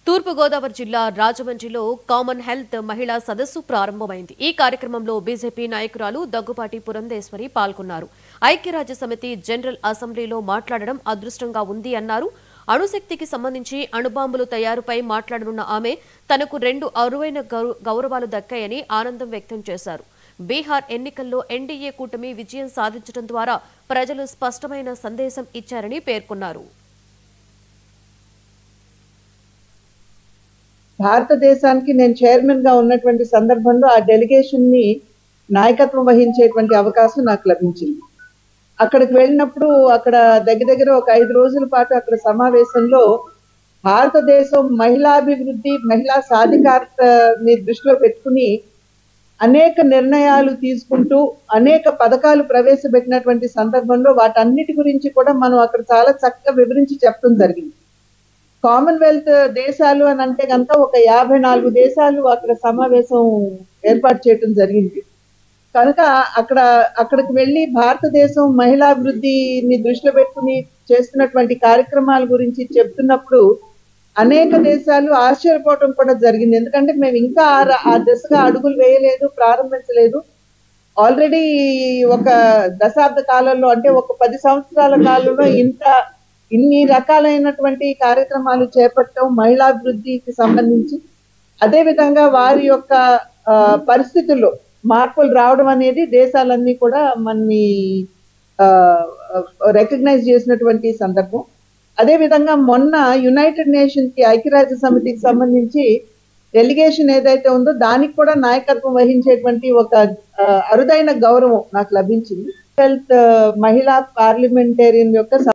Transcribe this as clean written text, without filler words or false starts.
తూర్పు గోదావరి జిల్లా రాజమండ్రిలో కామన్ హెల్త్ మహిళా సదస్సు ప్రారంభమైంది. ఈ కార్యక్రమంలో బీజేపీ నాయకురాలు దగ్గుపాటి పురంధేశ్వరి పాల్గొన్నారు. ఐక్యరాజ్య సమితి జనరల్ అసెంబ్లీలో మాట్లాడడం అదృష్టంగా ఉంది అన్నారు. అణుశక్తికి సంబంధించి అణుబాంబులు తయారుపై మాట్లాడనున్న ఆమె తనకు 2 అరువైన గౌరవాలు దక్కాయని ఆనందం వ్యక్తం చేశారు. బీహార్ ఎన్నికల్లో ఎన్డీఏ కూటమి విజయం సాధించడం ద్వారా ప్రజలు స్పష్టమైన సందేశం ఇచ్చారని పేర్కొన్నారు. భారతదేశానికి నేను చైర్మన్ గా ఉన్నటువంటి సందర్భంలో ఆ డెలిగేషన్ ని నాయకత్వం వహించేటువంటి అవకాశం నాకు లభించింది. అక్కడికి వెళ్ళినప్పుడు అక్కడ దగ్గర ఒక 5 రోజుల పాటు అక్కడ సమావేశంలో భారతదేశం మహిళాభివృద్ధి, మహిళా సాధికారతని దృష్టిలో పెట్టుకుని అనేక నిర్ణయాలు తీసుకుంటూ అనేక పథకాలు ప్రవేశపెట్టినటువంటి సందర్భంలో వాటన్నిటి గురించి కూడా మనం అక్కడ చాలా చక్కగా వివరించి చెప్పడం జరిగింది. కామన్వెల్త్ దేశాలు అని అంటే కనుక ఒక 54 దేశాలు అక్కడ సమావేశం ఏర్పాటు చేయడం జరిగింది. కనుక అక్కడికి వెళ్ళి భారతదేశం మహిళాభివృద్ధిని దృష్టిలో పెట్టుకుని చేస్తున్నటువంటి కార్యక్రమాల గురించి చెప్తున్నప్పుడు అనేక దేశాలు ఆశ్చర్యపోవటం కూడా జరిగింది. ఎందుకంటే మేము ఇంకా ఆ దిశగా అడుగులు వేయలేదు, ప్రారంభించలేదు. ఆల్రెడీ ఒక దశాబ్ద కాలంలో అంటే ఒక 10 సంవత్సరాల కాలంలో ఇన్ని రకాలైనటువంటి కార్యక్రమాలు చేపట్టడం మహిళాభివృద్ధికి సంబంధించి, అదే విధంగా వారి యొక్క పరిస్థితుల్లో మార్పులు రావడం అనేది దేశాలన్నీ కూడా మనని రికగ్నైజ్ చేసినటువంటి సందర్భం. అదే విధంగా మొన్న యునైటెడ్ నేషన్స్ కి ఐక్యరాజ్య సమితికి సంబంధించి డెలిగేషన్ ఏదైతే ఉందో దానికి కూడా నాయకత్వం వహించేటువంటి ఒక అరుదైన గౌరవం నాకు లభించింది. హెల్త్ మహిళా పార్లమెంటేరియన్ యొక్క